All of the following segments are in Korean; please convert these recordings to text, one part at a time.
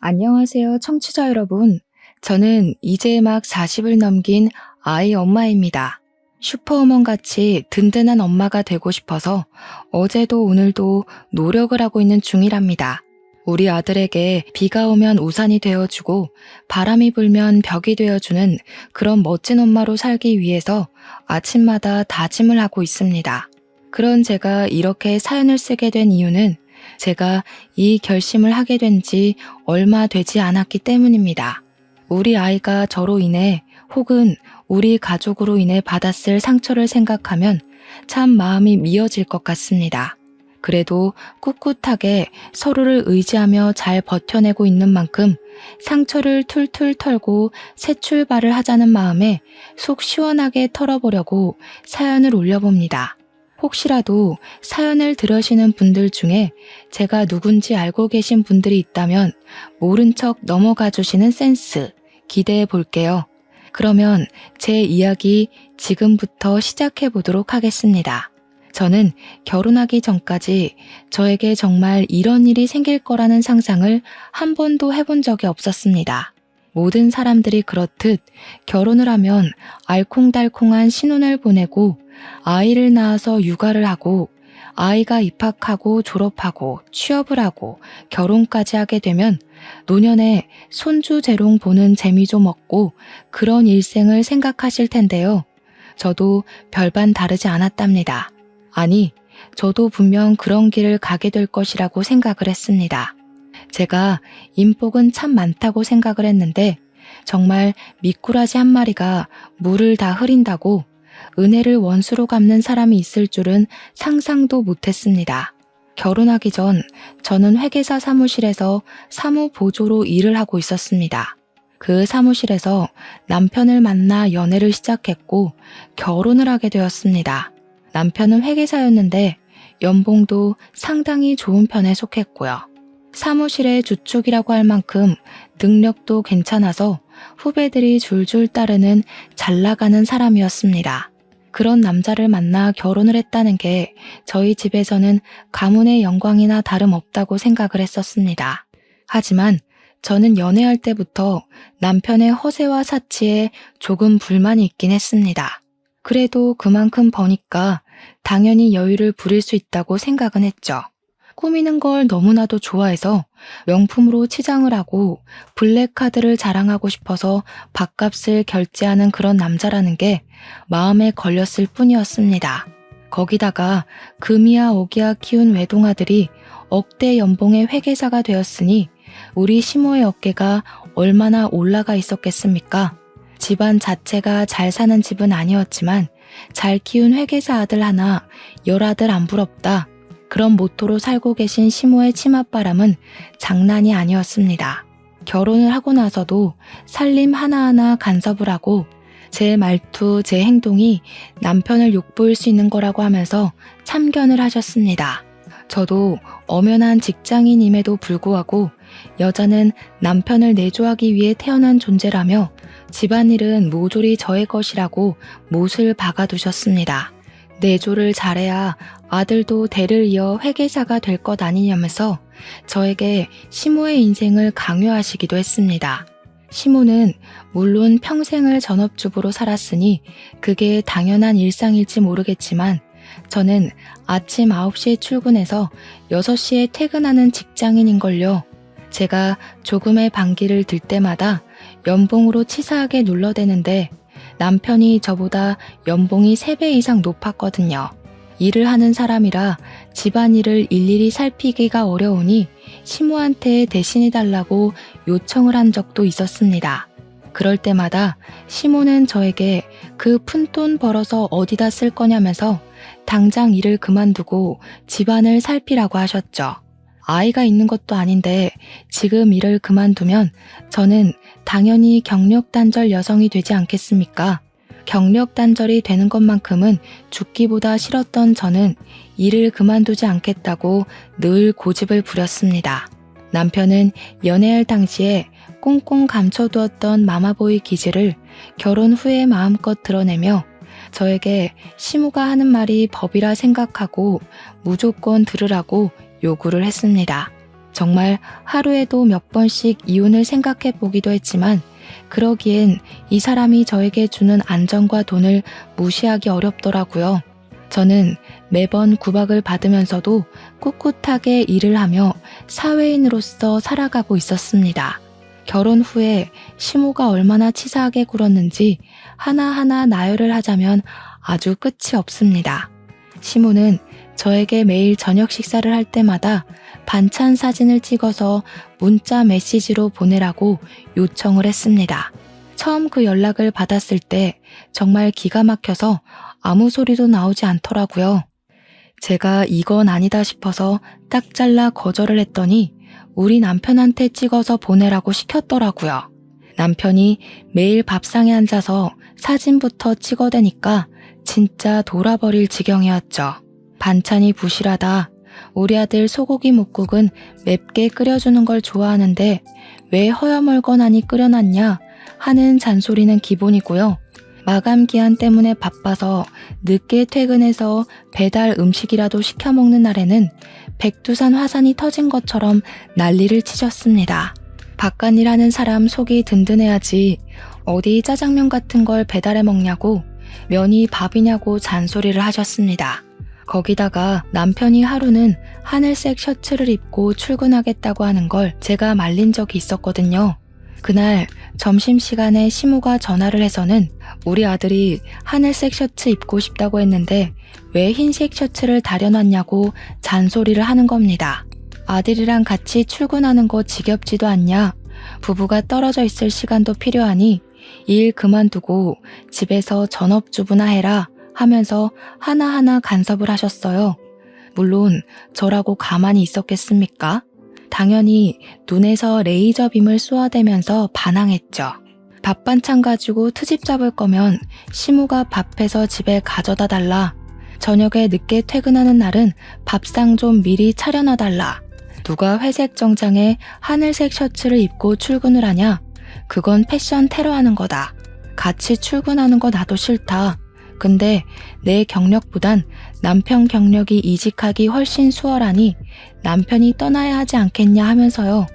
안녕하세요, 청취자 여러분. 저는 이제 막 40을 넘긴 아이 엄마입니다. 슈퍼우먼 같이 든든한 엄마가 되고 싶어서 어제도 오늘도 노력을 하고 있는 중이랍니다. 우리 아들에게 비가 오면 우산이 되어주고 바람이 불면 벽이 되어주는 그런 멋진 엄마로 살기 위해서 아침마다 다짐을 하고 있습니다. 그런 제가 이렇게 사연을 쓰게 된 이유는 제가 이 결심을 하게 된 지 얼마 되지 않았기 때문입니다. 우리 아이가 저로 인해 혹은 우리 가족으로 인해 받았을 상처를 생각하면 참 마음이 미어질 것 같습니다. 그래도 꿋꿋하게 서로를 의지하며 잘 버텨내고 있는 만큼 상처를 툴툴 털고 새 출발을 하자는 마음에 속 시원하게 털어보려고 사연을 올려봅니다. 혹시라도 사연을 들으시는 분들 중에 제가 누군지 알고 계신 분들이 있다면 모른 척 넘어가 주시는 센스 기대해 볼게요. 그러면 제 이야기 지금부터 시작해 보도록 하겠습니다. 저는 결혼하기 전까지 저에게 정말 이런 일이 생길 거라는 상상을 한 번도 해본 적이 없었습니다. 모든 사람들이 그렇듯 결혼을 하면 알콩달콩한 신혼을 보내고 아이를 낳아서 육아를 하고 아이가 입학하고 졸업하고 취업을 하고 결혼까지 하게 되면 노년에 손주 재롱 보는 재미 좀 없고 그런 일생을 생각하실 텐데요. 저도 별반 다르지 않았답니다. 아니, 저도 분명 그런 길을 가게 될 것이라고 생각을 했습니다. 제가 인복은 참 많다고 생각을 했는데 정말 미꾸라지 한 마리가 물을 다 흐린다고 은혜를 원수로 갚는 사람이 있을 줄은 상상도 못했습니다. 결혼하기 전 저는 회계사 사무실에서 사무보조로 일을 하고 있었습니다. 그 사무실에서 남편을 만나 연애를 시작했고 결혼을 하게 되었습니다. 남편은 회계사였는데 연봉도 상당히 좋은 편에 속했고요. 사무실의 주축이라고 할 만큼 능력도 괜찮아서 후배들이 줄줄 따르는 잘 나가는 사람이었습니다. 그런 남자를 만나 결혼을 했다는 게 저희 집에서는 가문의 영광이나 다름없다고 생각을 했었습니다. 하지만 저는 연애할 때부터 남편의 허세와 사치에 조금 불만이 있긴 했습니다. 그래도 그만큼 버니까 당연히 여유를 부릴 수 있다고 생각은 했죠. 꾸미는 걸 너무나도 좋아해서 명품으로 치장을 하고 블랙카드를 자랑하고 싶어서 밥값을 결제하는 그런 남자라는 게 마음에 걸렸을 뿐이었습니다. 거기다가 금이야 오기야 키운 외동아들이 억대 연봉의 회계사가 되었으니 우리 시모의 어깨가 얼마나 올라가 있었겠습니까? 집안 자체가 잘 사는 집은 아니었지만 잘 키운 회계사 아들 하나, 열아들 안 부럽다. 그런 모토로 살고 계신 시모의 치맛바람은 장난이 아니었습니다. 결혼을 하고 나서도 살림 하나하나 간섭을 하고 제 말투, 제 행동이 남편을 욕보일 수 있는 거라고 하면서 참견을 하셨습니다. 저도 엄연한 직장인임에도 불구하고 여자는 남편을 내조하기 위해 태어난 존재라며 집안일은 모조리 저의 것이라고 못을 박아두셨습니다. 내조를 잘해야 아들도 대를 이어 회계사가 될 것 아니냐면서 저에게 시모의 인생을 강요하시기도 했습니다. 시모는 물론 평생을 전업주부로 살았으니 그게 당연한 일상일지 모르겠지만 저는 아침 9시에 출근해서 6시에 퇴근하는 직장인인걸요. 제가 조금의 반기를 들 때마다 연봉으로 치사하게 눌러대는데 남편이 저보다 연봉이 3배 이상 높았거든요. 일을 하는 사람이라 집안일을 일일이 살피기가 어려우니 시모한테 대신해달라고 요청을 한 적도 있었습니다. 그럴 때마다 시모는 저에게 그 푼돈 벌어서 어디다 쓸 거냐면서 당장 일을 그만두고 집안을 살피라고 하셨죠. 아이가 있는 것도 아닌데 지금 일을 그만두면 저는 당연히 경력단절 여성이 되지 않겠습니까? 경력단절이 되는 것만큼은 죽기보다 싫었던 저는 일을 그만두지 않겠다고 늘 고집을 부렸습니다. 남편은 연애할 당시에 꽁꽁 감춰두었던 마마보이 기질을 결혼 후에 마음껏 드러내며 저에게 시모가 하는 말이 법이라 생각하고 무조건 들으라고 요구를 했습니다. 정말 하루에도 몇 번씩 이혼을 생각해 보기도 했지만 그러기엔 이 사람이 저에게 주는 안정과 돈을 무시하기 어렵더라고요. 저는 매번 구박을 받으면서도 꿋꿋하게 일을 하며 사회인으로서 살아가고 있었습니다. 결혼 후에 시모가 얼마나 치사하게 굴었는지 하나하나 나열을 하자면 아주 끝이 없습니다. 시모는 저에게 매일 저녁 식사를 할 때마다 반찬 사진을 찍어서 문자 메시지로 보내라고 요청을 했습니다. 처음 그 연락을 받았을 때 정말 기가 막혀서 아무 소리도 나오지 않더라고요. 제가 이건 아니다 싶어서 딱 잘라 거절을 했더니 우리 남편한테 찍어서 보내라고 시켰더라고요. 남편이 매일 밥상에 앉아서 사진부터 찍어대니까 진짜 돌아버릴 지경이었죠. 반찬이 부실하다. 우리 아들 소고기 뭇국은 맵게 끓여주는 걸 좋아하는데 왜 허여멀건하니 끓여놨냐 하는 잔소리는 기본이고요. 마감 기한 때문에 바빠서 늦게 퇴근해서 배달 음식이라도 시켜 먹는 날에는 백두산 화산이 터진 것처럼 난리를 치셨습니다. 바깥일 하는 사람 속이 든든해야지 어디 짜장면 같은 걸 배달해 먹냐고 면이 밥이냐고 잔소리를 하셨습니다. 거기다가 남편이 하루는 하늘색 셔츠를 입고 출근하겠다고 하는 걸 제가 말린 적이 있었거든요. 그날 점심시간에 시모가 전화를 해서는 우리 아들이 하늘색 셔츠 입고 싶다고 했는데 왜 흰색 셔츠를 다려놨냐고 잔소리를 하는 겁니다. 아들이랑 같이 출근하는 거 지겹지도 않냐? 부부가 떨어져 있을 시간도 필요하니 일 그만두고 집에서 전업주부나 해라 하면서 하나하나 간섭을 하셨어요. 물론 저라고 가만히 있었겠습니까? 당연히 눈에서 레이저 빔을 쏘아대면서 반항했죠. 밥 반찬 가지고 트집 잡을 거면 시모가 밥해서 집에 가져다 달라. 저녁에 늦게 퇴근하는 날은 밥상 좀 미리 차려놔 달라. 누가 회색 정장에 하늘색 셔츠를 입고 출근을 하냐? 그건 패션 테러하는 거다. 같이 출근하는 거 나도 싫다. 근데 내 경력보단 남편 경력이 이직하기 훨씬 수월하니 남편이 떠나야 하지 않겠냐 하면서요.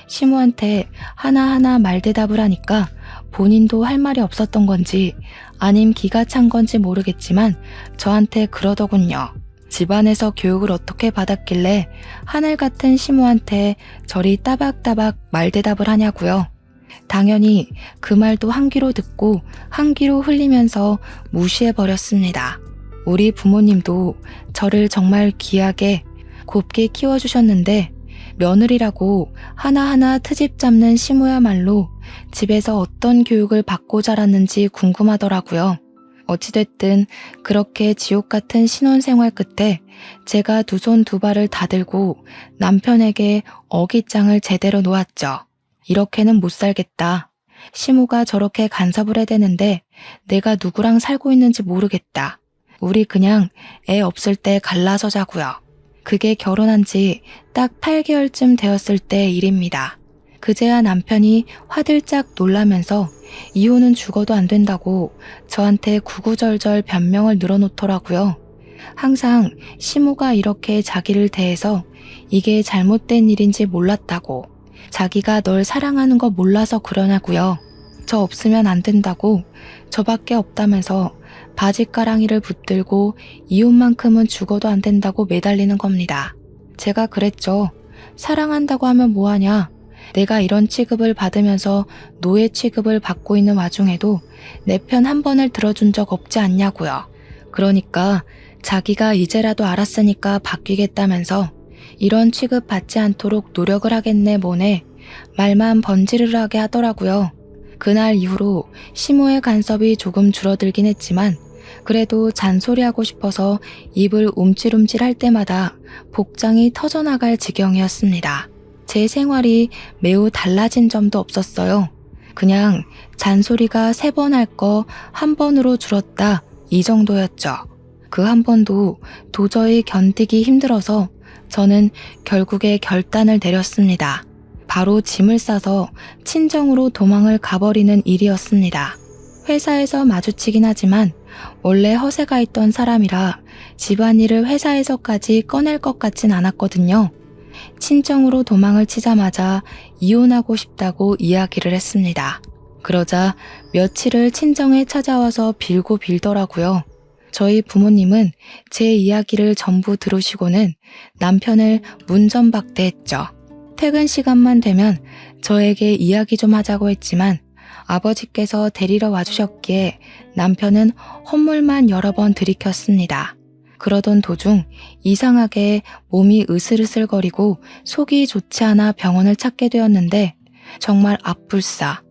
시모한테 하나하나 말대답을 하니까 본인도 할 말이 없었던 건지 아님 기가 찬 건지 모르겠지만 저한테 그러더군요. 집안에서 교육을 어떻게 받았길래 하늘 같은 시모한테 저리 따박따박 말대답을 하냐고요. 당연히 그 말도 한 귀로 듣고 한 귀로 흘리면서 무시해버렸습니다. 우리 부모님도 저를 정말 귀하게 곱게 키워주셨는데 며느리라고 하나하나 트집 잡는 시모야말로 집에서 어떤 교육을 받고 자랐는지 궁금하더라고요. 어찌됐든 그렇게 지옥 같은 신혼생활 끝에 제가 두 손 두 발을 다 들고 남편에게 어깃장을 제대로 놓았죠. 이렇게는 못 살겠다. 시모가 저렇게 간섭을 해대는데 내가 누구랑 살고 있는지 모르겠다. 우리 그냥 애 없을 때 갈라서 자고요. 그게 결혼한 지 딱 8개월쯤 되었을 때 일입니다. 그제야 남편이 화들짝 놀라면서 이혼은 죽어도 안 된다고 저한테 구구절절 변명을 늘어놓더라고요. 항상 시모가 이렇게 자기를 대해서 이게 잘못된 일인지 몰랐다고, 자기가 널 사랑하는 거 몰라서 그러냐고요. 저 없으면 안 된다고, 저밖에 없다면서 바짓가랑이를 붙들고 이혼만큼은 죽어도 안 된다고 매달리는 겁니다. 제가 그랬죠. 사랑한다고 하면 뭐하냐. 내가 이런 취급을 받으면서 노예 취급을 받고 있는 와중에도 내 편 한 번을 들어준 적 없지 않냐고요. 그러니까 자기가 이제라도 알았으니까 바뀌겠다면서 이런 취급 받지 않도록 노력을 하겠네 뭐네 말만 번지르르하게 하더라고요. 그날 이후로 시모의 간섭이 조금 줄어들긴 했지만 그래도 잔소리하고 싶어서 입을 움찔움찔 할 때마다 복장이 터져나갈 지경이었습니다. 제 생활이 매우 달라진 점도 없었어요. 그냥 잔소리가 3번 할 거 1번으로 줄었다 이 정도였죠. 그 한 번도 도저히 견디기 힘들어서 저는 결국에 결단을 내렸습니다. 바로 짐을 싸서 친정으로 도망을 가버리는 일이었습니다. 회사에서 마주치긴 하지만 원래 허세가 있던 사람이라 집안일을 회사에서까지 꺼낼 것 같진 않았거든요. 친정으로 도망을 치자마자 이혼하고 싶다고 이야기를 했습니다. 그러자 며칠을 친정에 찾아와서 빌고 빌더라고요. 저희 부모님은 제 이야기를 전부 들으시고는 남편을 문전박대했죠. 퇴근 시간만 되면 저에게 이야기 좀 하자고 했지만 아버지께서 데리러 와주셨기에 남편은 헛물만 여러 번 들이켰습니다. 그러던 도중 이상하게 몸이 으슬으슬거리고 속이 좋지 않아 병원을 찾게 되었는데 정말 앞불싸.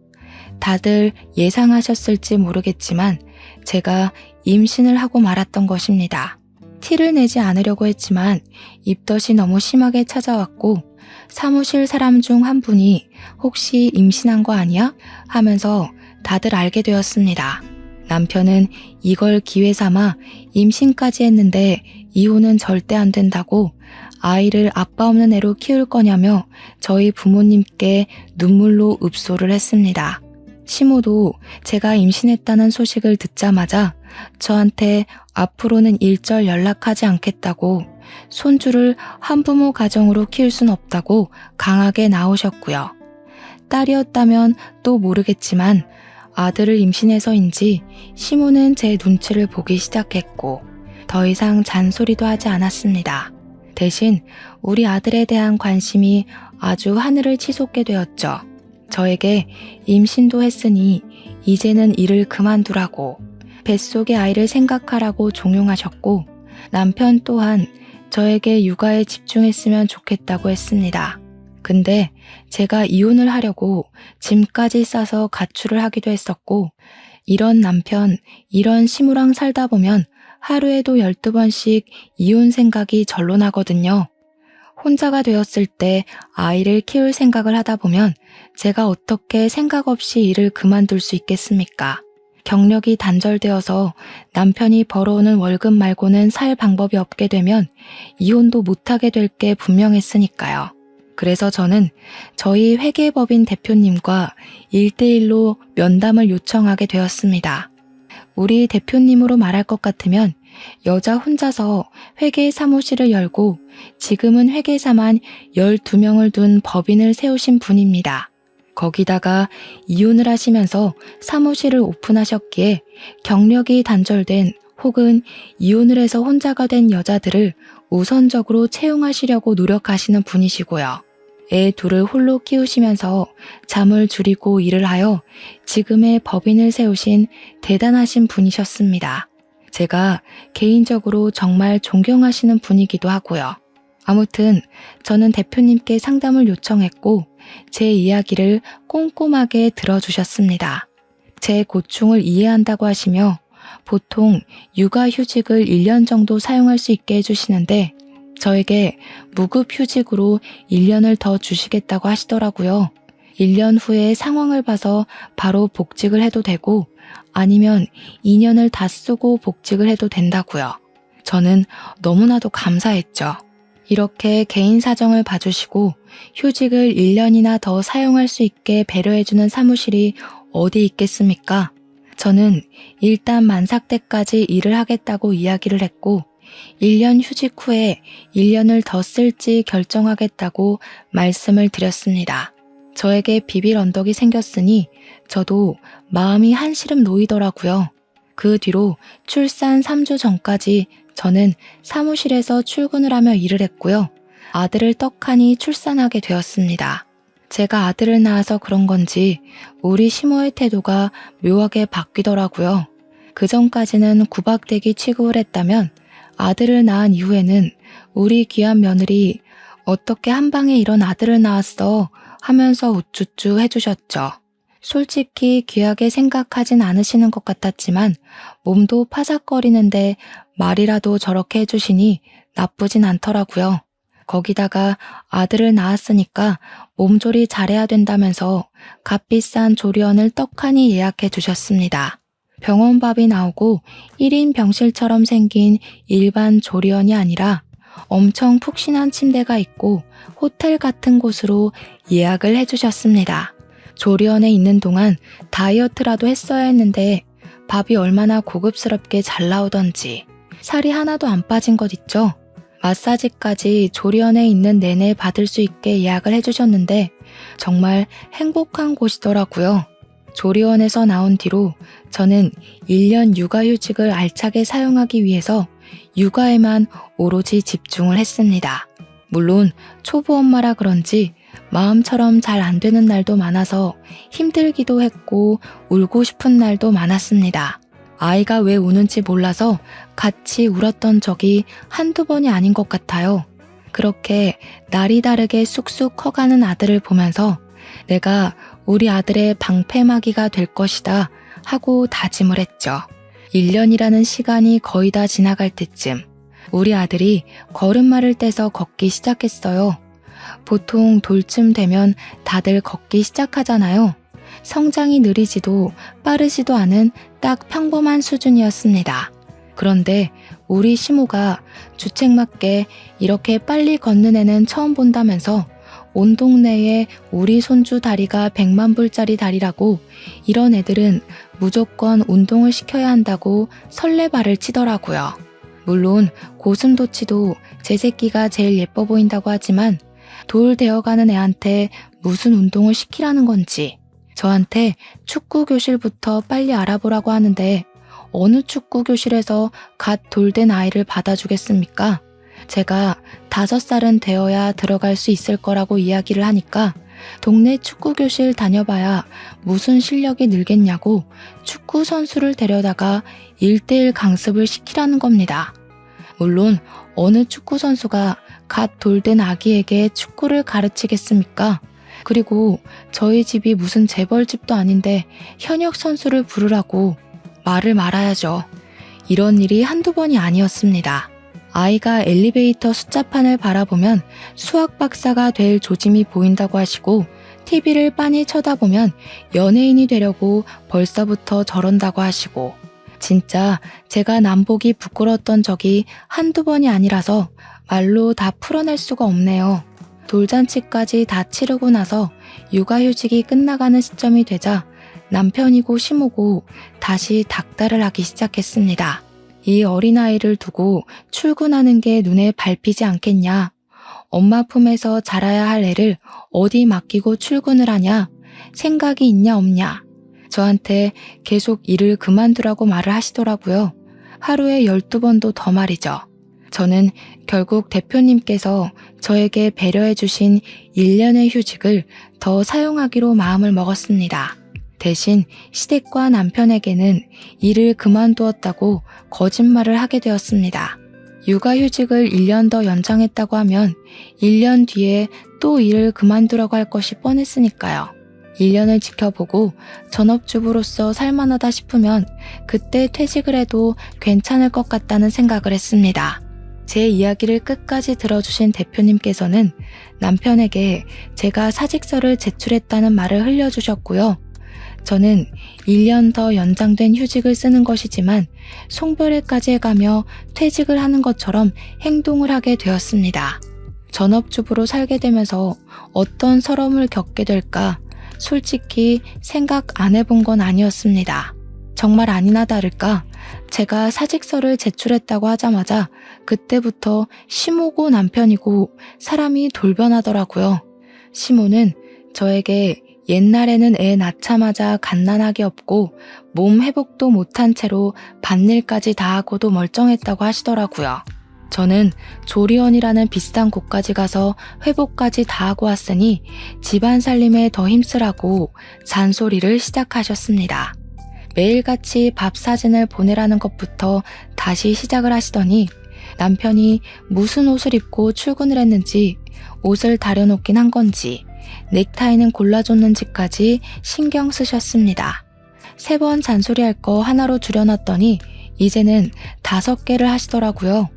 다들 예상하셨을지 모르겠지만 제가 임신을 하고 말았던 것입니다. 티를 내지 않으려고 했지만 입덧이 너무 심하게 찾아왔고 사무실 사람 중 한 분이 혹시 임신한 거 아니야? 하면서 다들 알게 되었습니다. 남편은 이걸 기회 삼아 임신까지 했는데 이혼은 절대 안 된다고 아이를 아빠 없는 애로 키울 거냐며 저희 부모님께 눈물로 읍소를 했습니다. 시모도 제가 임신했다는 소식을 듣자마자 저한테 앞으로는 일절 연락하지 않겠다고 손주를 한부모 가정으로 키울 순 없다고 강하게 나오셨고요. 딸이었다면 또 모르겠지만 아들을 임신해서인지 시모는 제 눈치를 보기 시작했고 더 이상 잔소리도 하지 않았습니다. 대신 우리 아들에 대한 관심이 아주 하늘을 치솟게 되었죠. 저에게 임신도 했으니 이제는 일을 그만두라고 뱃속의 아이를 생각하라고 종용하셨고 남편 또한 저에게 육아에 집중했으면 좋겠다고 했습니다. 근데 제가 이혼을 하려고 짐까지 싸서 가출을 하기도 했었고 이런 남편, 이런 시무랑 살다 보면 하루에도 12번씩 이혼 생각이 절로 나거든요. 혼자가 되었을 때 아이를 키울 생각을 하다 보면 제가 어떻게 생각 없이 일을 그만둘 수 있겠습니까? 경력이 단절되어서 남편이 벌어오는 월급 말고는 살 방법이 없게 되면 이혼도 못하게 될 게 분명했으니까요. 그래서 저는 저희 회계법인 대표님과 1대1로 면담을 요청하게 되었습니다. 우리 대표님으로 말할 것 같으면 여자 혼자서 회계 사무실을 열고 지금은 회계사만 12명을 둔 법인을 세우신 분입니다. 거기다가 이혼을 하시면서 사무실을 오픈하셨기에 경력이 단절된 혹은 이혼을 해서 혼자가 된 여자들을 우선적으로 채용하시려고 노력하시는 분이시고요. 애 둘을 홀로 키우시면서 잠을 줄이고 일을 하여 지금의 법인을 세우신 대단하신 분이셨습니다. 제가 개인적으로 정말 존경하시는 분이기도 하고요. 아무튼 저는 대표님께 상담을 요청했고 제 이야기를 꼼꼼하게 들어주셨습니다. 제 고충을 이해한다고 하시며 보통 육아휴직을 1년 정도 사용할 수 있게 해주시는데 저에게 무급휴직으로 1년을 더 주시겠다고 하시더라고요. 1년 후에 상황을 봐서 바로 복직을 해도 되고 아니면 2년을 다 쓰고 복직을 해도 된다고요. 저는 너무나도 감사했죠. 이렇게 개인 사정을 봐주시고 휴직을 1년이나 더 사용할 수 있게 배려해주는 사무실이 어디 있겠습니까? 저는 일단 만삭 때까지 일을 하겠다고 이야기를 했고 1년 휴직 후에 1년을 더 쓸지 결정하겠다고 말씀을 드렸습니다. 저에게 비빌 언덕이 생겼으니 저도 마음이 한시름 놓이더라고요. 그 뒤로 출산 3주 전까지 저는 사무실에서 출근을 하며 일을 했고요. 아들을 떡하니 출산하게 되었습니다. 제가 아들을 낳아서 그런 건지 우리 시모의 태도가 묘하게 바뀌더라고요. 그 전까지는 구박대기 취급을 했다면 아들을 낳은 이후에는 우리 귀한 며느리 어떻게 한 방에 이런 아들을 낳았어 하면서 우쭈쭈 해주셨죠. 솔직히 귀하게 생각하진 않으시는 것 같았지만 몸도 파삭거리는데 말이라도 저렇게 해주시니 나쁘진 않더라고요. 거기다가 아들을 낳았으니까 몸조리 잘해야 된다면서 값비싼 조리원을 떡하니 예약해 주셨습니다. 병원밥이 나오고 1인 병실처럼 생긴 일반 조리원이 아니라 엄청 푹신한 침대가 있고 호텔 같은 곳으로 예약을 해주셨습니다. 조리원에 있는 동안 다이어트라도 했어야 했는데 밥이 얼마나 고급스럽게 잘 나오던지 살이 하나도 안 빠진 것 있죠? 마사지까지 조리원에 있는 내내 받을 수 있게 예약을 해주셨는데 정말 행복한 곳이더라고요. 조리원에서 나온 뒤로 저는 1년 육아휴직을 알차게 사용하기 위해서 육아에만 오로지 집중을 했습니다. 물론 초보 엄마라 그런지 마음처럼 잘 안 되는 날도 많아서 힘들기도 했고 울고 싶은 날도 많았습니다. 아이가 왜 우는지 몰라서 같이 울었던 적이 한두 번이 아닌 것 같아요. 그렇게 날이 다르게 쑥쑥 커가는 아들을 보면서 내가 우리 아들의 방패막이가 될 것이다 하고 다짐을 했죠. 1년이라는 시간이 거의 다 지나갈 때쯤 우리 아들이 걸음마를 떼서 걷기 시작했어요. 보통 돌쯤 되면 다들 걷기 시작하잖아요. 성장이 느리지도 빠르지도 않은 딱 평범한 수준이었습니다. 그런데 우리 시모가 주책맞게 이렇게 빨리 걷는 애는 처음 본다면서 온 동네에 우리 손주 다리가 100만 불짜리 다리라고 이런 애들은 무조건 운동을 시켜야 한다고 설레발을 치더라고요. 물론 고슴도치도 제 새끼가 제일 예뻐 보인다고 하지만 돌 되어가는 애한테 무슨 운동을 시키라는 건지 저한테 축구 교실부터 빨리 알아보라고 하는데 어느 축구 교실에서 갓 돌된 아이를 받아주겠습니까? 제가 5살은 되어야 들어갈 수 있을 거라고 이야기를 하니까 동네 축구 교실 다녀봐야 무슨 실력이 늘겠냐고 축구 선수를 데려다가 1대1 강습을 시키라는 겁니다. 물론 어느 축구 선수가 갓 돌된 아기에게 축구를 가르치겠습니까? 그리고 저희 집이 무슨 재벌집도 아닌데 현역 선수를 부르라고 말을 말아야죠. 이런 일이 한두 번이 아니었습니다. 아이가 엘리베이터 숫자판을 바라보면 수학 박사가 될 조짐이 보인다고 하시고 TV를 빤히 쳐다보면 연예인이 되려고 벌써부터 저런다고 하시고 진짜 제가 남보기 부끄러웠던 적이 한두 번이 아니라서 말로 다 풀어낼 수가 없네요. 돌잔치까지 다 치르고 나서 육아휴직이 끝나가는 시점이 되자 남편이고 시모고 다시 닥달을 하기 시작했습니다. 이 어린아이를 두고 출근하는 게 눈에 밟히지 않겠냐. 엄마 품에서 자라야 할 애를 어디 맡기고 출근을 하냐. 생각이 있냐 없냐. 저한테 계속 일을 그만두라고 말을 하시더라고요. 하루에 12번도 더 말이죠. 저는 결국 대표님께서 저에게 배려해 주신 1년의 휴직을 더 사용하기로 마음을 먹었습니다. 대신 시댁과 남편에게는 일을 그만두었다고 거짓말을 하게 되었습니다. 육아휴직을 1년 더 연장했다고 하면 1년 뒤에 또 일을 그만두라고 할 것이 뻔했으니까요. 1년을 지켜보고 전업주부로서 살만하다 싶으면 그때 퇴직을 해도 괜찮을 것 같다는 생각을 했습니다. 제 이야기를 끝까지 들어주신 대표님께서는 남편에게 제가 사직서를 제출했다는 말을 흘려주셨고요. 저는 1년 더 연장된 휴직을 쓰는 것이지만 송별회까지 해가며 퇴직을 하는 것처럼 행동을 하게 되었습니다. 전업주부로 살게 되면서 어떤 서러움을 겪게 될까 솔직히 생각 안 해본 건 아니었습니다. 정말 아니나 다를까 제가 사직서를 제출했다고 하자마자 그때부터 시모고 남편이고 사람이 돌변하더라고요. 시모는 저에게 옛날에는 애 낳자마자 갓난아기 없고 몸 회복도 못한 채로 밭일까지 다 하고도 멀쩡했다고 하시더라고요. 저는 조리원이라는 비싼 곳까지 가서 회복까지 다 하고 왔으니 집안 살림에 더 힘쓰라고 잔소리를 시작하셨습니다. 매일같이 밥 사진을 보내라는 것부터 다시 시작을 하시더니 남편이 무슨 옷을 입고 출근을 했는지 옷을 다려놓긴 한 건지 넥타이는 골라줬는지까지 신경 쓰셨습니다. 3번 잔소리할 거 하나로 줄여놨더니 이제는 5개를 하시더라고요.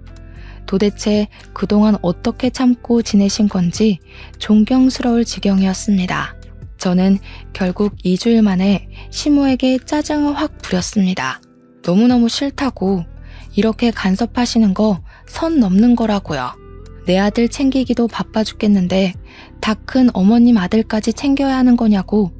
도대체 그동안 어떻게 참고 지내신 건지 존경스러울 지경이었습니다. 저는 결국 2주일 만에 시모에게 짜증을 확 부렸습니다. 너무너무 싫다고 이렇게 간섭하시는 거 선 넘는 거라고요. 내 아들 챙기기도 바빠 죽겠는데 다 큰 어머님 아들까지 챙겨야 하는 거냐고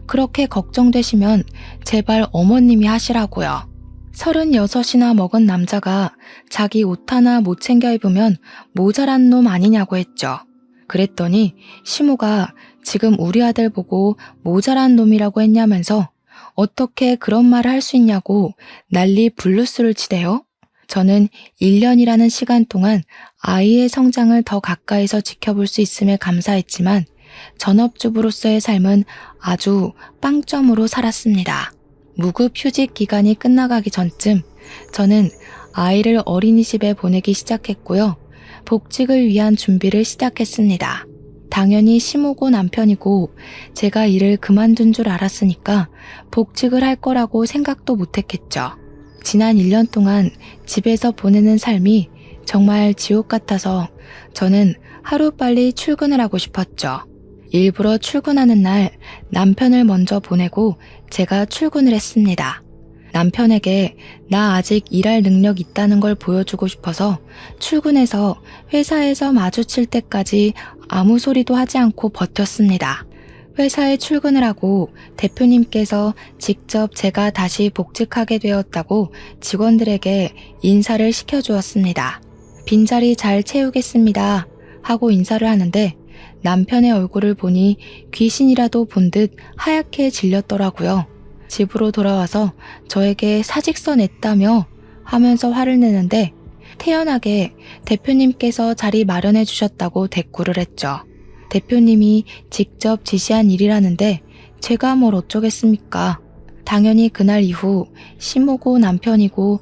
그렇게 걱정되시면 제발 어머님이 하시라고요. 36이나 먹은 남자가 자기 옷 하나 못 챙겨 입으면 모자란 놈 아니냐고 했죠. 그랬더니 시모가 지금 우리 아들 보고 모자란 놈이라고 했냐면서 어떻게 그런 말을 할 수 있냐고 난리 블루스를 치대요. 저는 1년이라는 시간 동안 아이의 성장을 더 가까이서 지켜볼 수 있음에 감사했지만 전업주부로서의 삶은 아주 빵점으로 살았습니다. 무급 휴직 기간이 끝나가기 전쯤 저는 아이를 어린이집에 보내기 시작했고요. 복직을 위한 준비를 시작했습니다. 당연히 시모고 남편이고 제가 일을 그만둔 줄 알았으니까 복직을 할 거라고 생각도 못했겠죠. 지난 1년 동안 집에서 보내는 삶이 정말 지옥 같아서 저는 하루빨리 출근을 하고 싶었죠. 일부러 출근하는 날 남편을 먼저 보내고 제가 출근을 했습니다. 남편에게 나 아직 일할 능력 있다는 걸 보여주고 싶어서 출근해서 회사에서 마주칠 때까지 아무 소리도 하지 않고 버텼습니다. 회사에 출근을 하고 대표님께서 직접 제가 다시 복직하게 되었다고 직원들에게 인사를 시켜주었습니다. 빈자리 잘 채우겠습니다 하고 인사를 하는데 남편의 얼굴을 보니 귀신이라도 본 듯 하얗게 질렸더라고요. 집으로 돌아와서 저에게 사직서 냈다며 하면서 화를 내는데 태연하게 대표님께서 자리 마련해 주셨다고 대꾸를 했죠. 대표님이 직접 지시한 일이라는데 제가 뭘 어쩌겠습니까? 당연히 그날 이후 시모고 남편이고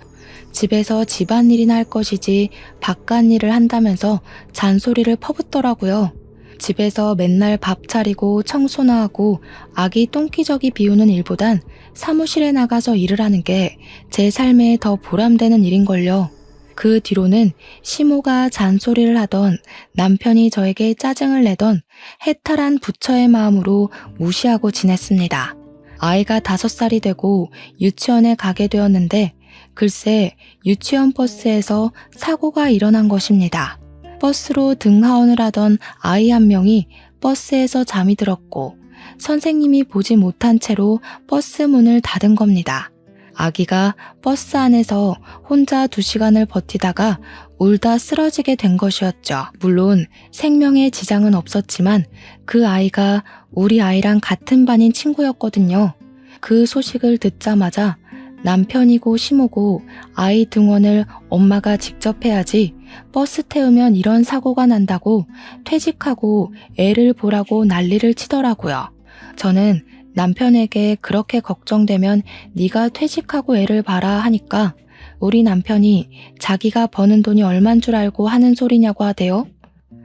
집에서 집안일이나 할 것이지 바깥일을 한다면서 잔소리를 퍼붓더라고요. 집에서 맨날 밥 차리고 청소나 하고 아기 똥기저귀 비우는 일보단 사무실에 나가서 일을 하는 게 제 삶에 더 보람되는 일인걸요. 그 뒤로는 시모가 잔소리를 하던 남편이 저에게 짜증을 내던 해탈한 부처의 마음으로 무시하고 지냈습니다. 아이가 5살이 되고 유치원에 가게 되었는데 글쎄 유치원 버스에서 사고가 일어난 것입니다. 버스로 등하원을 하던 아이 한 명이 버스에서 잠이 들었고 선생님이 보지 못한 채로 버스 문을 닫은 겁니다. 아기가 버스 안에서 혼자 2시간을 버티다가 울다 쓰러지게 된 것이었죠. 물론 생명에 지장은 없었지만 그 아이가 우리 아이랑 같은 반인 친구였거든요. 그 소식을 듣자마자 남편이고 시모고 아이 등원을 엄마가 직접 해야지 버스 태우면 이런 사고가 난다고 퇴직하고 애를 보라고 난리를 치더라고요. 저는 남편에게 그렇게 걱정되면 네가 퇴직하고 애를 봐라 하니까 우리 남편이 자기가 버는 돈이 얼만 줄 알고 하는 소리냐고 하대요.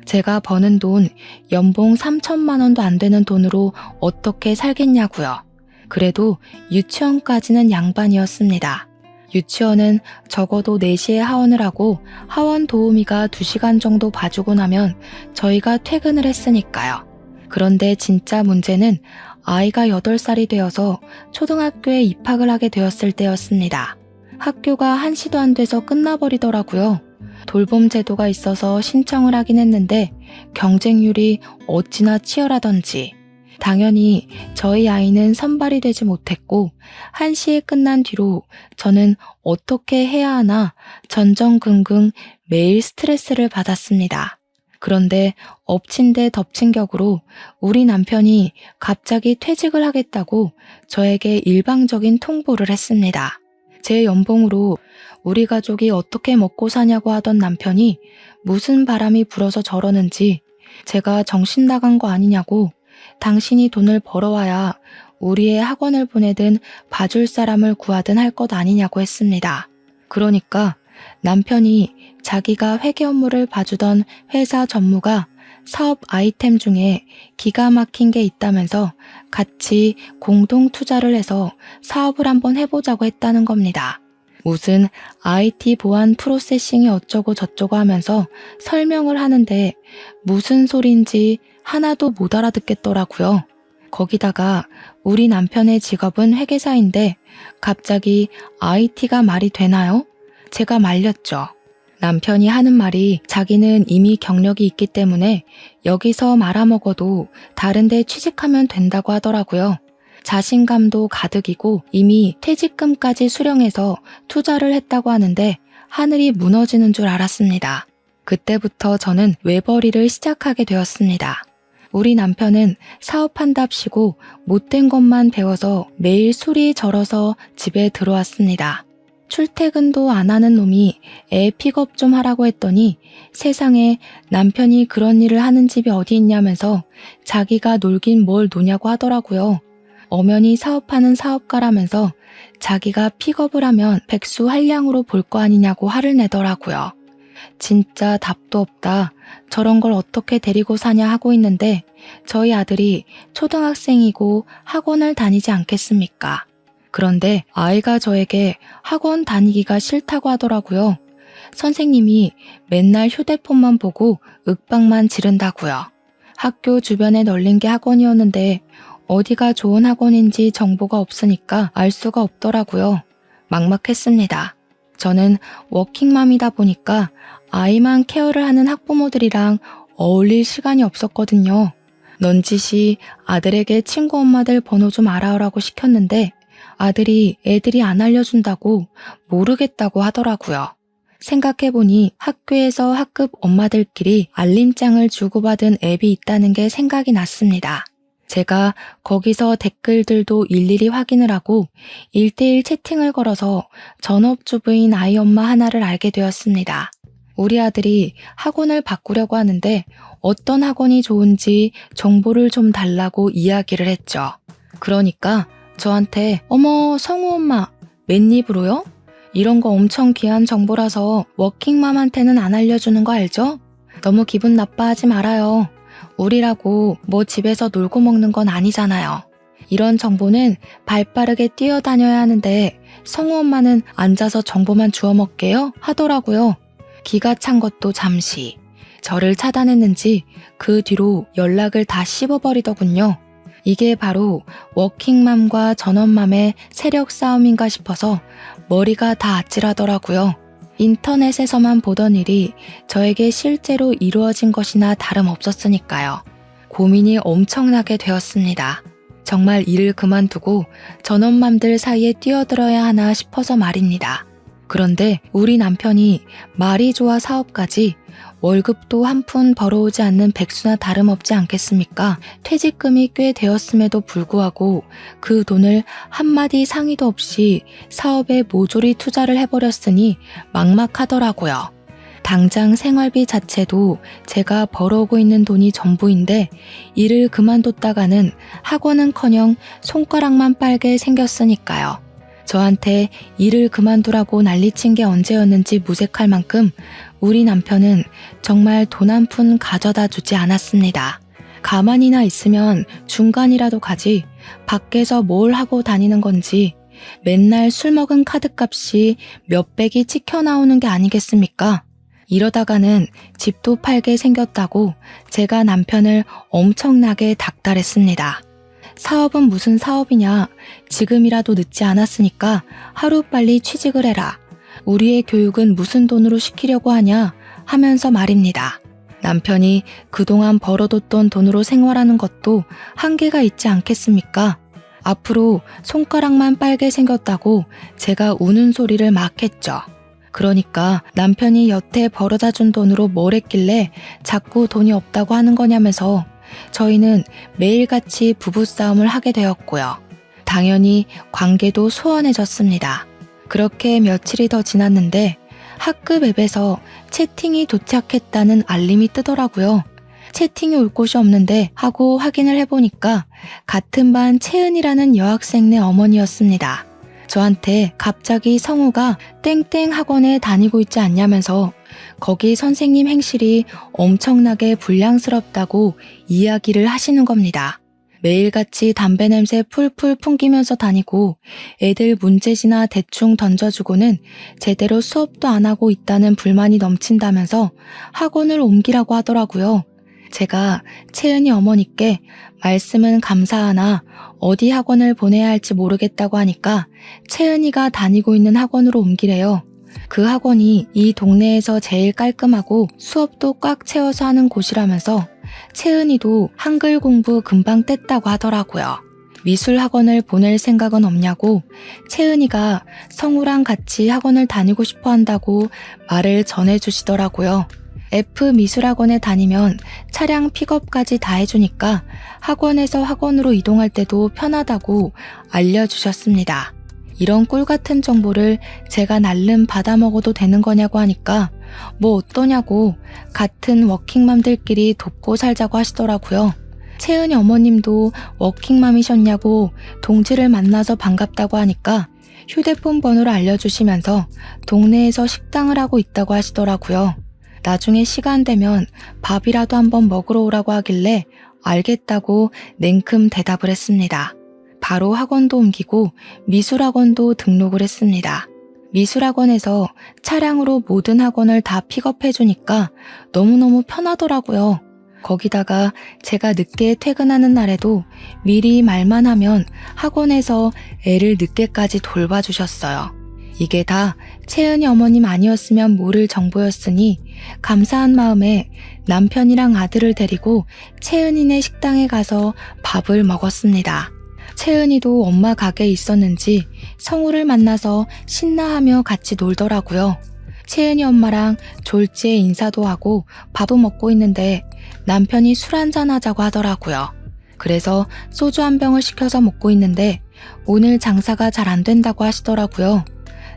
제가 버는 돈 연봉 3천만 원도 안 되는 돈으로 어떻게 살겠냐고요. 그래도 유치원까지는 양반이었습니다. 유치원은 적어도 4시에 하원을 하고 하원 도우미가 2시간 정도 봐주고 나면 저희가 퇴근을 했으니까요. 그런데 진짜 문제는 아이가 8살이 되어서 초등학교에 입학을 하게 되었을 때였습니다. 학교가 1시도 안 돼서 끝나버리더라고요. 돌봄 제도가 있어서 신청을 하긴 했는데 경쟁률이 어찌나 치열하던지 당연히 저희 아이는 선발이 되지 못했고 1시에 끝난 뒤로 저는 어떻게 해야 하나 전전긍긍 매일 스트레스를 받았습니다. 그런데 엎친 데 덮친 격으로 우리 남편이 갑자기 퇴직을 하겠다고 저에게 일방적인 통보를 했습니다. 제 연봉으로 우리 가족이 어떻게 먹고 사냐고 하던 남편이 무슨 바람이 불어서 저러는지 제가 정신 나간 거 아니냐고 당신이 돈을 벌어와야 우리의 학원을 보내든 봐줄 사람을 구하든 할 것 아니냐고 했습니다. 그러니까 남편이 자기가 회계 업무를 봐주던 회사 전무가 사업 아이템 중에 기가 막힌 게 있다면서 같이 공동 투자를 해서 사업을 한번 해보자고 했다는 겁니다. 무슨 IT 보안 프로세싱이 어쩌고 저쩌고 하면서 설명을 하는데 무슨 소린지 하나도 못 알아듣겠더라고요. 거기다가 우리 남편의 직업은 회계사인데 갑자기 IT가 말이 되나요? 제가 말렸죠. 남편이 하는 말이 자기는 이미 경력이 있기 때문에 여기서 말아먹어도 다른 데 취직하면 된다고 하더라고요. 자신감도 가득이고 이미 퇴직금까지 수령해서 투자를 했다고 하는데 하늘이 무너지는 줄 알았습니다. 그때부터 저는 외벌이를 시작하게 되었습니다. 우리 남편은 사업한답시고 못된 것만 배워서 매일 술이 절어서 집에 들어왔습니다. 출퇴근도 안 하는 놈이 애 픽업 좀 하라고 했더니 세상에 남편이 그런 일을 하는 집이 어디 있냐면서 자기가 놀긴 뭘 노냐고 하더라고요. 엄연히 사업하는 사업가라면서 자기가 픽업을 하면 백수 한량으로 볼 거 아니냐고 화를 내더라고요. 진짜 답도 없다. 저런 걸 어떻게 데리고 사냐 하고 있는데 저희 아들이 초등학생이고 학원을 다니지 않겠습니까? 그런데 아이가 저에게 학원 다니기가 싫다고 하더라고요. 선생님이 맨날 휴대폰만 보고 윽박만 지른다고요. 학교 주변에 널린 게 학원이었는데 어디가 좋은 학원인지 정보가 없으니까 알 수가 없더라고요. 막막했습니다. 저는 워킹맘이다 보니까 아이만 케어를 하는 학부모들이랑 어울릴 시간이 없었거든요. 넌지시 아들에게 친구 엄마들 번호 좀 알아오라고 시켰는데 아들이 애들이 안 알려준다고 모르겠다고 하더라고요. 생각해보니 학교에서 학급 엄마들끼리 알림장을 주고받은 앱이 있다는 게 생각이 났습니다. 제가 거기서 댓글들도 일일이 확인을 하고 1:1 채팅을 걸어서 전업주부인 아이 엄마 하나를 알게 되었습니다. 우리 아들이 학원을 바꾸려고 하는데 어떤 학원이 좋은지 정보를 좀 달라고 이야기를 했죠. 그러니까 저한테 어머 성우 엄마 웬입으로요? 이런 거 엄청 귀한 정보라서 워킹맘한테는 안 알려주는 거 알죠? 너무 기분 나빠하지 말아요. 우리라고 뭐 집에서 놀고 먹는 건 아니잖아요. 이런 정보는 발빠르게 뛰어다녀야 하는데 성우 엄마는 앉아서 정보만 주워 먹게요? 하더라고요. 기가 찬 것도 잠시. 저를 차단했는지 그 뒤로 연락을 다 씹어버리더군요. 이게 바로 워킹맘과 전업맘의 세력 싸움인가 싶어서 머리가 다 아찔하더라고요. 인터넷에서만 보던 일이 저에게 실제로 이루어진 것이나 다름없었으니까요. 고민이 엄청나게 되었습니다. 정말 일을 그만두고 전업맘들 사이에 뛰어들어야 하나 싶어서 말입니다. 그런데 우리 남편이 말이 좋아 사업까지 월급도 한 푼 벌어오지 않는 백수나 다름없지 않겠습니까? 퇴직금이 꽤 되었음에도 불구하고 그 돈을 한마디 상의도 없이 사업에 모조리 투자를 해버렸으니 막막하더라고요. 당장 생활비 자체도 제가 벌어오고 있는 돈이 전부인데 일을 그만뒀다가는 학원은커녕 손가락만 빨게 생겼으니까요. 저한테 일을 그만두라고 난리친 게 언제였는지 무색할 만큼 우리 남편은 정말 돈 한 푼 가져다 주지 않았습니다. 가만히나 있으면 중간이라도 가지 밖에서 뭘 하고 다니는 건지 맨날 술 먹은 카드값이 몇백이 찍혀 나오는 게 아니겠습니까? 이러다가는 집도 팔게 생겼다고 제가 남편을 엄청나게 닥달했습니다. 사업은 무슨 사업이냐? 지금이라도 늦지 않았으니까 하루빨리 취직을 해라. 우리의 교육은 무슨 돈으로 시키려고 하냐? 하면서 말입니다. 남편이 그동안 벌어뒀던 돈으로 생활하는 것도 한계가 있지 않겠습니까? 앞으로 손가락만 빨게 생겼다고 제가 우는 소리를 막 했죠. 그러니까 남편이 여태 벌어다 준 돈으로 뭘 했길래 자꾸 돈이 없다고 하는 거냐면서 저희는 매일같이 부부싸움을 하게 되었고요. 당연히 관계도 소원해졌습니다. 그렇게 며칠이 더 지났는데 학급 앱에서 채팅이 도착했다는 알림이 뜨더라고요. 채팅이 올 곳이 없는데 하고 확인을 해보니까 같은 반 채은이라는 여학생네 어머니였습니다. 저한테 갑자기 성우가 땡땡 학원에 다니고 있지 않냐면서 거기 선생님 행실이 엄청나게 불량스럽다고 이야기를 하시는 겁니다. 매일같이 담배 냄새 풀풀 풍기면서 다니고 애들 문제지나 대충 던져주고는 제대로 수업도 안 하고 있다는 불만이 넘친다면서 학원을 옮기라고 하더라고요. 제가 채은이 어머니께 말씀은 감사하나 어디 학원을 보내야 할지 모르겠다고 하니까 채은이가 다니고 있는 학원으로 옮기래요. 그 학원이 이 동네에서 제일 깔끔하고 수업도 꽉 채워서 하는 곳이라면서 채은이도 한글 공부 금방 뗐다고 하더라고요. 미술 학원을 보낼 생각은 없냐고 채은이가 성우랑 같이 학원을 다니고 싶어 한다고 말을 전해주시더라고요. F 미술학원에 다니면 차량 픽업까지 다 해주니까 학원에서 학원으로 이동할 때도 편하다고 알려주셨습니다. 이런 꿀같은 정보를 제가 날름 받아먹어도 되는 거냐고 하니까 뭐 어떠냐고 같은 워킹맘들끼리 돕고 살자고 하시더라고요. 채은이 어머님도 워킹맘이셨냐고 동지를 만나서 반갑다고 하니까 휴대폰 번호를 알려주시면서 동네에서 식당을 하고 있다고 하시더라고요. 나중에 시간 되면 밥이라도 한번 먹으러 오라고 하길래 알겠다고 냉큼 대답을 했습니다. 바로 학원도 옮기고 미술학원도 등록을 했습니다. 미술학원에서 차량으로 모든 학원을 다 픽업해주니까 너무너무 편하더라고요. 거기다가 제가 늦게 퇴근하는 날에도 미리 말만 하면 학원에서 애를 늦게까지 돌봐주셨어요. 이게 다 채은이 어머님 아니었으면 모를 정보였으니 감사한 마음에 남편이랑 아들을 데리고 채은이네 식당에 가서 밥을 먹었습니다. 채은이도 엄마 가게에 있었는지 성우를 만나서 신나하며 같이 놀더라고요. 채은이 엄마랑 졸지에 인사도 하고 밥도 먹고 있는데 남편이 술 한잔 하자고 하더라고요. 그래서 소주 한 병을 시켜서 먹고 있는데 오늘 장사가 잘 안 된다고 하시더라고요.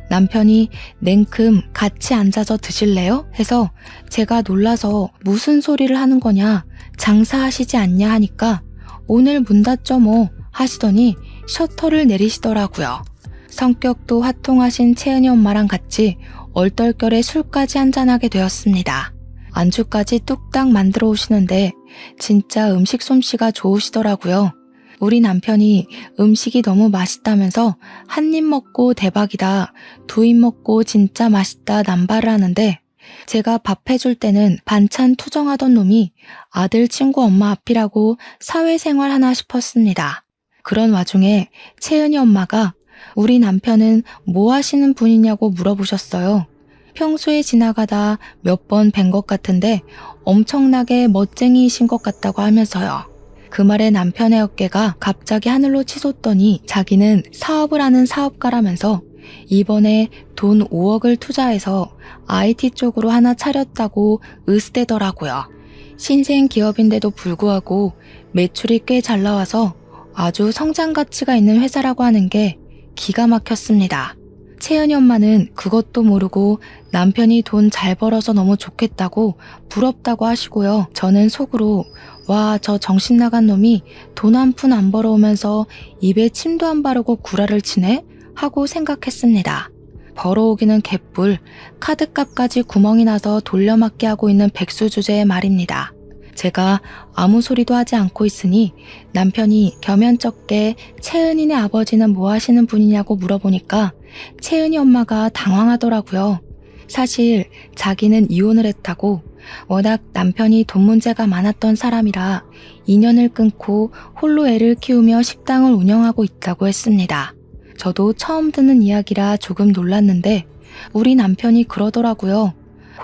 남편이 냉큼 같이 앉아서 드실래요? 해서 제가 놀라서 무슨 소리를 하는 거냐, 장사하시지 않냐 하니까 오늘 문 닫죠 뭐 하시더니 셔터를 내리시더라고요. 성격도 화통하신 채은이 엄마랑 같이 얼떨결에 술까지 한잔하게 되었습니다. 안주까지 뚝딱 만들어 오시는데 진짜 음식 솜씨가 좋으시더라고요. 우리 남편이 음식이 너무 맛있다면서 한 입 먹고 대박이다, 두 입 먹고 진짜 맛있다 남발을 하는데 제가 밥 해줄 때는 반찬 투정하던 놈이 아들 친구 엄마 앞이라고 사회생활 하나 싶었습니다. 그런 와중에 채은이 엄마가 우리 남편은 뭐 하시는 분이냐고 물어보셨어요. 평소에 지나가다 몇 번 뵌 것 같은데 엄청나게 멋쟁이이신 것 같다고 하면서요. 그 말에 남편의 어깨가 갑자기 하늘로 치솟더니 자기는 사업을 하는 사업가라면서 이번에 돈 5억을 투자해서 IT 쪽으로 하나 차렸다고 으스대더라고요. 신생 기업인데도 불구하고 매출이 꽤 잘 나와서 아주 성장 가치가 있는 회사라고 하는 게 기가 막혔습니다. 채은이 엄마는 그것도 모르고 남편이 돈 잘 벌어서 너무 좋겠다고 부럽다고 하시고요. 저는 속으로 와, 저 정신 나간 놈이 돈 한 푼 안 벌어오면서 입에 침도 안 바르고 구라를 치네? 하고 생각했습니다. 벌어오기는 개뿔, 카드값까지 구멍이 나서 돌려막기 하고 있는 백수 주제의 말입니다. 제가 아무 소리도 하지 않고 있으니 남편이 겸연쩍게 채은이네 아버지는 뭐 하시는 분이냐고 물어보니까 채은이 엄마가 당황하더라고요. 사실 자기는 이혼을 했다고, 워낙 남편이 돈 문제가 많았던 사람이라 인연을 끊고 홀로 애를 키우며 식당을 운영하고 있다고 했습니다. 저도 처음 듣는 이야기라 조금 놀랐는데 우리 남편이 그러더라고요.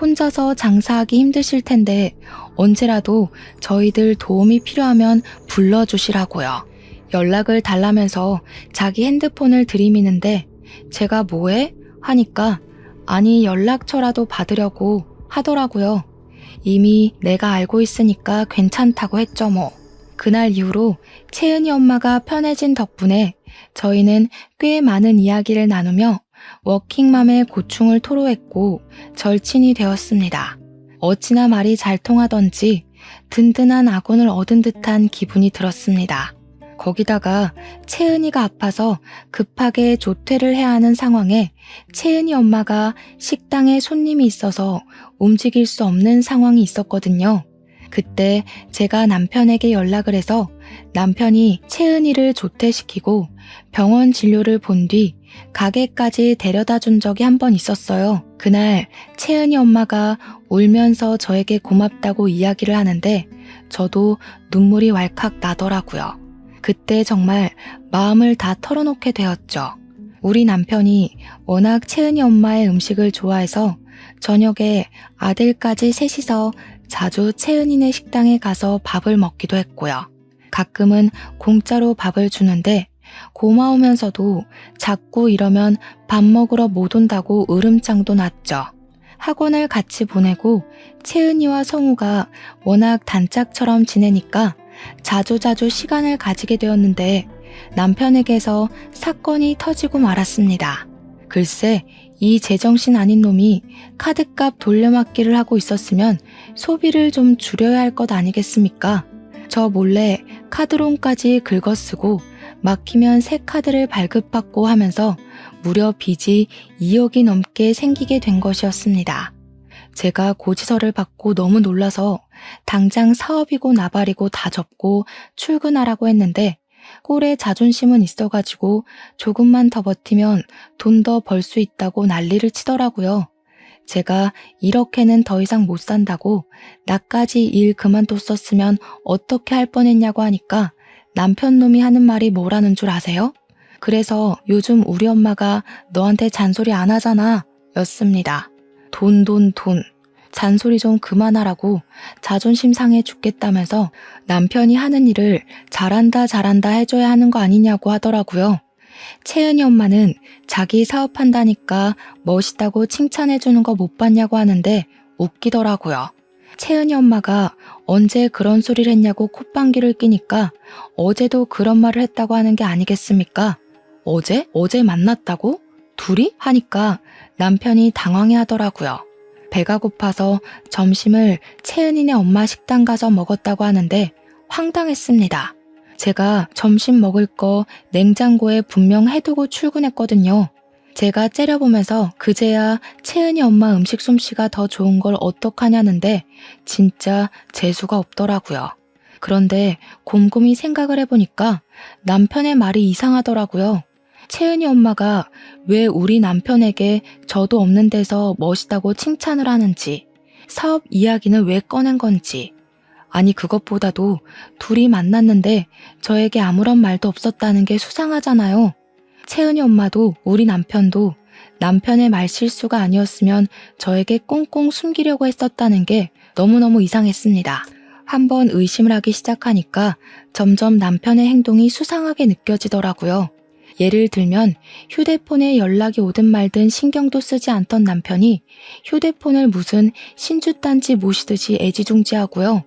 혼자서 장사하기 힘드실 텐데 언제라도 저희들 도움이 필요하면 불러주시라고요. 연락을 달라면서 자기 핸드폰을 들이미는데 제가 뭐해? 하니까 아니 연락처라도 받으려고 하더라고요. 이미 내가 알고 있으니까 괜찮다고 했죠 뭐. 그날 이후로 채은이 엄마가 편해진 덕분에 저희는 꽤 많은 이야기를 나누며 워킹맘의 고충을 토로했고 절친이 되었습니다. 어찌나 말이 잘 통하던지 든든한 아군을 얻은 듯한 기분이 들었습니다. 거기다가 채은이가 아파서 급하게 조퇴를 해야 하는 상황에 채은이 엄마가 식당에 손님이 있어서 움직일 수 없는 상황이 있었거든요. 그때 제가 남편에게 연락을 해서 남편이 채은이를 조퇴시키고 병원 진료를 본 뒤 가게까지 데려다 준 적이 한 번 있었어요. 그날 채은이 엄마가 울면서 저에게 고맙다고 이야기를 하는데 저도 눈물이 왈칵 나더라고요. 그때 정말 마음을 다 털어놓게 되었죠. 우리 남편이 워낙 채은이 엄마의 음식을 좋아해서 저녁에 아들까지 셋이서 자주 채은이네 식당에 가서 밥을 먹기도 했고요. 가끔은 공짜로 밥을 주는데 고마우면서도 자꾸 이러면 밥 먹으러 못 온다고 으름장도 났죠. 학원을 같이 보내고 채은이와 성우가 워낙 단짝처럼 지내니까 자주자주 시간을 가지게 되었는데 남편에게서 사건이 터지고 말았습니다. 글쎄, 이 제정신 아닌 놈이 카드값 돌려막기를 하고 있었으면 소비를 좀 줄여야 할 것 아니겠습니까? 저 몰래 카드론까지 긁어쓰고 막히면 새 카드를 발급받고 하면서 무려 빚이 2억이 넘게 생기게 된 것이었습니다. 제가 고지서를 받고 너무 놀라서 당장 사업이고 나발이고 다 접고 출근하라고 했는데 꼴에 자존심은 있어가지고 조금만 더 버티면 돈 더 벌 수 있다고 난리를 치더라고요. 제가 이렇게는 더 이상 못 산다고 나까지 일 그만뒀었으면 어떻게 할 뻔했냐고 하니까 남편 놈이 하는 말이 뭐라는 줄 아세요? 그래서 요즘 우리 엄마가 너한테 잔소리 안 하잖아 였습니다. 돈. 잔소리 좀 그만하라고 자존심 상해 죽겠다면서 남편이 하는 일을 잘한다 해줘야 하는 거 아니냐고 하더라고요. 채은이 엄마는 자기 사업한다니까 멋있다고 칭찬해주는 거 못 봤냐고 하는데 웃기더라고요. 채은이 엄마가 언제 그런 소리를 했냐고 콧방귀를 끼니까 어제도 그런 말을 했다고 하는 게 아니겠습니까? 어제? 어제 만났다고? 둘이? 하니까 남편이 당황해 하더라고요. 배가 고파서 점심을 채은이네 엄마 식당 가서 먹었다고 하는데 황당했습니다. 제가 점심 먹을 거 냉장고에 분명 해두고 출근했거든요. 제가 째려보면서 그제야 채은이 엄마 음식 솜씨가 더 좋은 걸 어떡하냐는데 진짜 재수가 없더라고요. 그런데 곰곰이 생각을 해보니까 남편의 말이 이상하더라고요. 채은이 엄마가 왜 우리 남편에게 저도 없는 데서 멋있다고 칭찬을 하는지, 사업 이야기는 왜 꺼낸 건지, 아니 그것보다도 둘이 만났는데 저에게 아무런 말도 없었다는 게 수상하잖아요. 채은이 엄마도 우리 남편도 남편의 말실수가 아니었으면 저에게 꽁꽁 숨기려고 했었다는 게 너무너무 이상했습니다. 한번 의심을 하기 시작하니까 점점 남편의 행동이 수상하게 느껴지더라고요. 예를 들면 휴대폰에 연락이 오든 말든 신경도 쓰지 않던 남편이 휴대폰을 무슨 신주단지 모시듯이 애지중지하고요.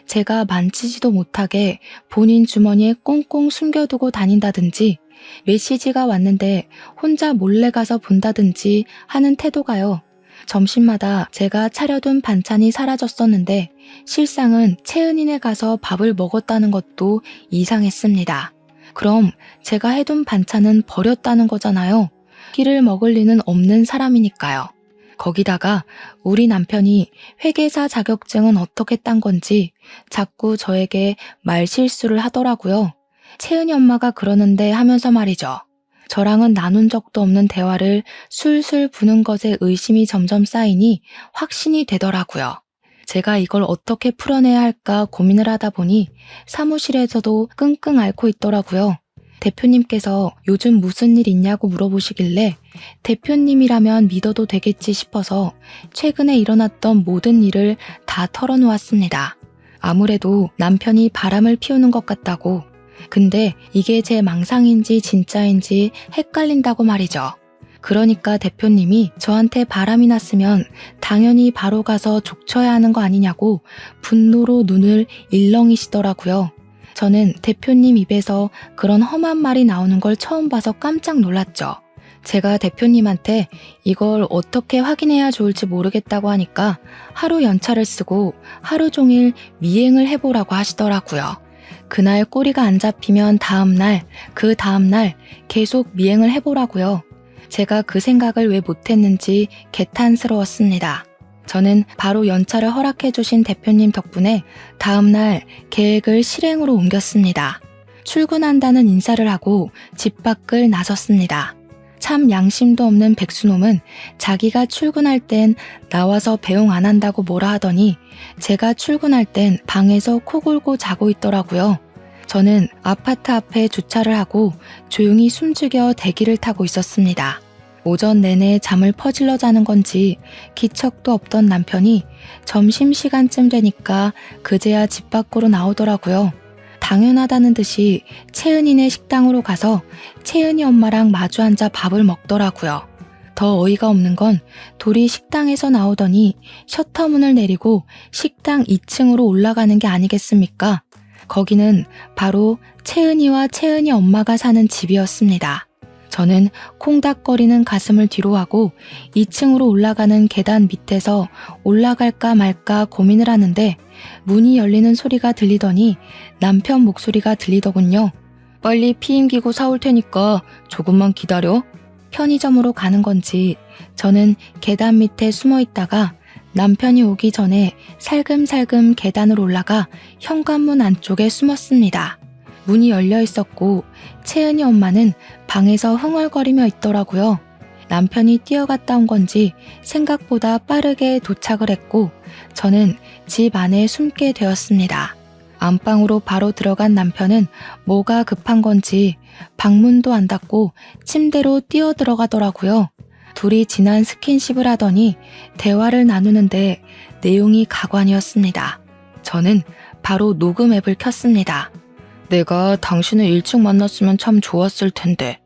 제가 만지지도 못하게 본인 주머니에 꽁꽁 숨겨두고 다닌다든지 메시지가 왔는데 혼자 몰래 가서 본다든지 하는 태도가요. 점심마다 제가 차려둔 반찬이 사라졌었는데 실상은 채은이네 가서 밥을 먹었다는 것도 이상했습니다. 그럼 제가 해둔 반찬은 버렸다는 거잖아요. 끼를 먹을 리는 없는 사람이니까요. 거기다가 우리 남편이 회계사 자격증은 어떻게 딴 건지 자꾸 저에게 말실수를 하더라고요. 채은이 엄마가 그러는데 하면서 말이죠. 저랑은 나눈 적도 없는 대화를 술술 부는 것에 의심이 점점 쌓이니 확신이 되더라고요. 제가 이걸 어떻게 풀어내야 할까 고민을 하다 보니 사무실에서도 끙끙 앓고 있더라고요. 대표님께서 요즘 무슨 일 있냐고 물어보시길래 대표님이라면 믿어도 되겠지 싶어서 최근에 일어났던 모든 일을 다 털어놓았습니다. 아무래도 남편이 바람을 피우는 것 같다고. 근데 이게 제 망상인지 진짜인지 헷갈린다고 말이죠. 그러니까 대표님이 저한테 바람이 났으면 당연히 바로 가서 족쳐야 하는 거 아니냐고 분노로 눈을 일렁이시더라고요. 저는 대표님 입에서 그런 험한 말이 나오는 걸 처음 봐서 깜짝 놀랐죠. 제가 대표님한테 이걸 어떻게 확인해야 좋을지 모르겠다고 하니까 하루 연차를 쓰고 하루 종일 미행을 해보라고 하시더라고요. 그날 꼬리가 안 잡히면 다음날, 그 다음날 계속 미행을 해보라고요. 제가 그 생각을 왜 못했는지 개탄스러웠습니다. 저는 바로 연차를 허락해 주신 대표님 덕분에 다음날 계획을 실행으로 옮겼습니다. 출근한다는 인사를 하고 집 밖을 나섰습니다. 참 양심도 없는 백수놈은 자기가 출근할 땐 나와서 배웅 안 한다고 뭐라 하더니 제가 출근할 땐 방에서 코 골고 자고 있더라고요. 저는 아파트 앞에 주차를 하고 조용히 숨죽여 대기를 타고 있었습니다. 오전 내내 잠을 퍼질러 자는 건지 기척도 없던 남편이 점심시간쯤 되니까 그제야 집 밖으로 나오더라고요. 당연하다는 듯이 채은이네 식당으로 가서 채은이 엄마랑 마주 앉아 밥을 먹더라고요. 더 어이가 없는 건 둘이 식당에서 나오더니 셔터문을 내리고 식당 2층으로 올라가는 게 아니겠습니까? 거기는 바로 채은이와 채은이 엄마가 사는 집이었습니다. 저는 콩닥거리는 가슴을 뒤로 하고 2층으로 올라가는 계단 밑에서 올라갈까 말까 고민을 하는데 문이 열리는 소리가 들리더니 남편 목소리가 들리더군요. 빨리 피임기구 사올 테니까 조금만 기다려. 편의점으로 가는 건지 저는 계단 밑에 숨어 있다가 남편이 오기 전에 살금살금 계단을 올라가 현관문 안쪽에 숨었습니다. 문이 열려 있었고 채은이 엄마는 방에서 흥얼거리며 있더라고요. 남편이 뛰어갔다 온 건지 생각보다 빠르게 도착을 했고 저는 집 안에 숨게 되었습니다. 안방으로 바로 들어간 남편은 뭐가 급한 건지 방문도 안 닫고 침대로 뛰어 들어가더라고요. 둘이 진한 스킨십을 하더니 대화를 나누는데 내용이 가관이었습니다. 저는 바로 녹음 앱을 켰습니다. 내가 당신을 일찍 만났으면 참 좋았을 텐데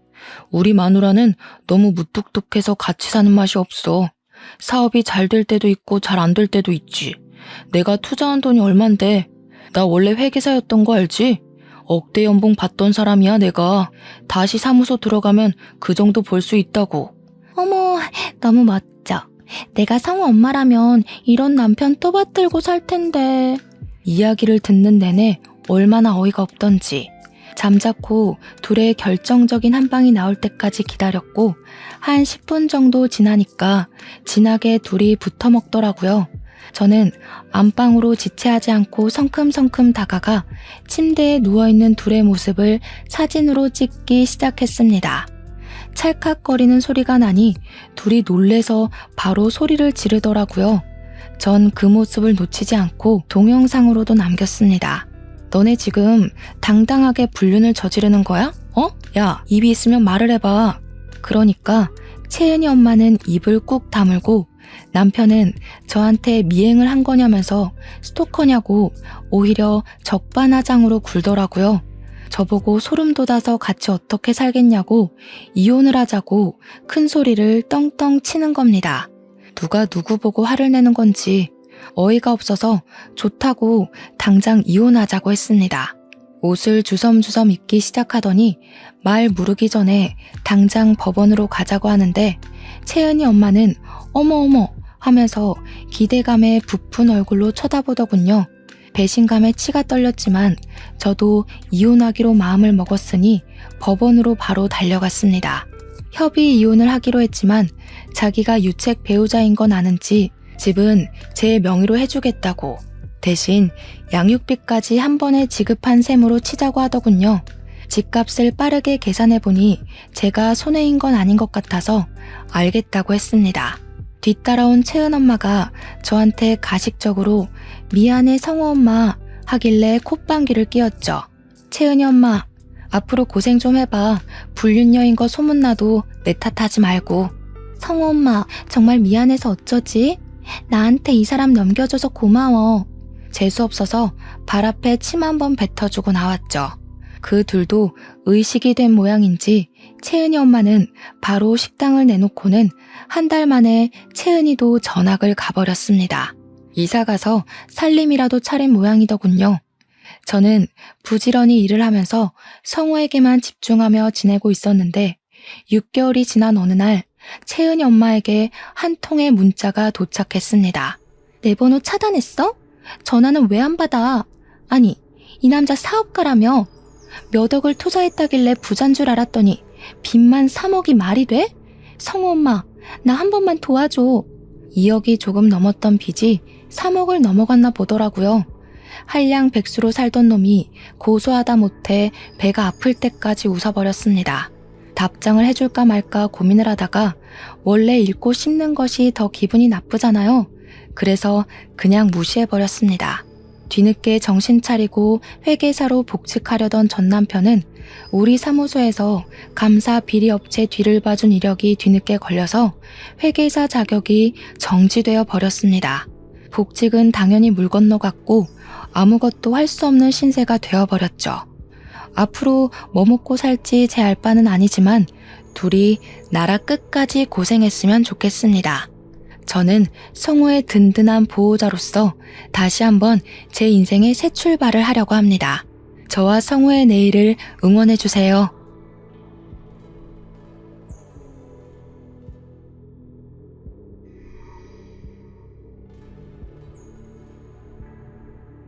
우리 마누라는 너무 무뚝뚝해서 같이 사는 맛이 없어. 사업이 잘 될 때도 있고 잘 안 될 때도 있지. 내가 투자한 돈이 얼만데. 나 원래 회계사였던 거 알지? 억대 연봉 받던 사람이야 내가. 다시 사무소 들어가면 그 정도 벌 수 있다고. 어머, 너무 멋져. 내가 성우 엄마라면 이런 남편 또 받들고 살 텐데. 이야기를 듣는 내내 얼마나 어이가 없던지. 잠자코 둘의 결정적인 한 방이 나올 때까지 기다렸고 한 10분 정도 지나니까 진하게 둘이 붙어 먹더라고요. 저는 안방으로 지체하지 않고 성큼성큼 다가가 침대에 누워있는 둘의 모습을 사진으로 찍기 시작했습니다. 찰칵거리는 소리가 나니 둘이 놀래서 바로 소리를 지르더라고요. 전 그 모습을 놓치지 않고 동영상으로도 남겼습니다. 너네 지금 당당하게 불륜을 저지르는 거야? 야, 입이 있으면 말을 해봐. 그러니까 채은이 엄마는 입을 꾹 다물고 남편은 저한테 미행을 한 거냐면서 스토커냐고 오히려 적반하장으로 굴더라고요. 저보고 소름 돋아서 같이 어떻게 살겠냐고 이혼을 하자고 큰 소리를 떵떵 치는 겁니다. 누가 누구 보고 화를 내는 건지 어이가 없어서 좋다고 당장 이혼하자고 했습니다. 옷을 주섬주섬 입기 시작하더니 말 무르기 전에 당장 법원으로 가자고 하는데 채은이 엄마는 어머어머 하면서 기대감에 부푼 얼굴로 쳐다보더군요. 배신감에 치가 떨렸지만 저도 이혼하기로 마음을 먹었으니 법원으로 바로 달려갔습니다. 협의 이혼을 하기로 했지만 자기가 유책 배우자인 건 아는지 집은 제 명의로 해주겠다고 대신 양육비까지 한 번에 지급한 셈으로 치자고 하더군요. 집값을 빠르게 계산해보니 제가 손해인 건 아닌 것 같아서 알겠다고 했습니다. 뒤따라온 채은 엄마가 저한테 가식적으로 미안해 성우 엄마 하길래 콧방귀를 뀌었죠. 채은이 엄마, 앞으로 고생 좀 해봐. 불륜녀인 거 소문나도 내 탓하지 말고. 성우 엄마, 정말 미안해서 어쩌지? 나한테 이 사람 넘겨줘서 고마워. 재수없어서 발 앞에 침 한 번 뱉어주고 나왔죠. 그 둘도 의식이 된 모양인지 채은이 엄마는 바로 식당을 내놓고는 한 달 만에 채은이도 전학을 가버렸습니다. 이사가서 살림이라도 차린 모양이더군요. 저는 부지런히 일을 하면서 성우에게만 집중하며 지내고 있었는데 6개월이 지난 어느 날 채은이 엄마에게 한 통의 문자가 도착했습니다. 내 번호 차단했어? 전화는 왜 안 받아? 아니, 이 남자 사업가라며? 몇 억을 투자했다길래 부자인 줄 알았더니 빚만 3억이 말이 돼? 성우 엄마, 나 한 번만 도와줘. 2억이 조금 넘었던 빚이 3억을 넘어갔나 보더라고요. 한량 백수로 살던 놈이 고소하다 못해 배가 아플 때까지 웃어버렸습니다. 답장을 해줄까 말까 고민을 하다가 원래 읽고 씹는 것이 더 기분이 나쁘잖아요. 그래서 그냥 무시해버렸습니다. 뒤늦게 정신 차리고 회계사로 복직하려던 전 남편은 우리 사무소에서 감사 비리 업체 뒤를 봐준 이력이 뒤늦게 걸려서 회계사 자격이 정지되어 버렸습니다. 복직은 당연히 물 건너갔고 아무것도 할 수 없는 신세가 되어버렸죠. 앞으로 뭐 먹고 살지 제 알 바는 아니지만 둘이 나라 끝까지 고생했으면 좋겠습니다. 저는 성우의 든든한 보호자로서 다시 한번 제 인생의 새 출발을 하려고 합니다. 저와 성우의 내일을 응원해주세요.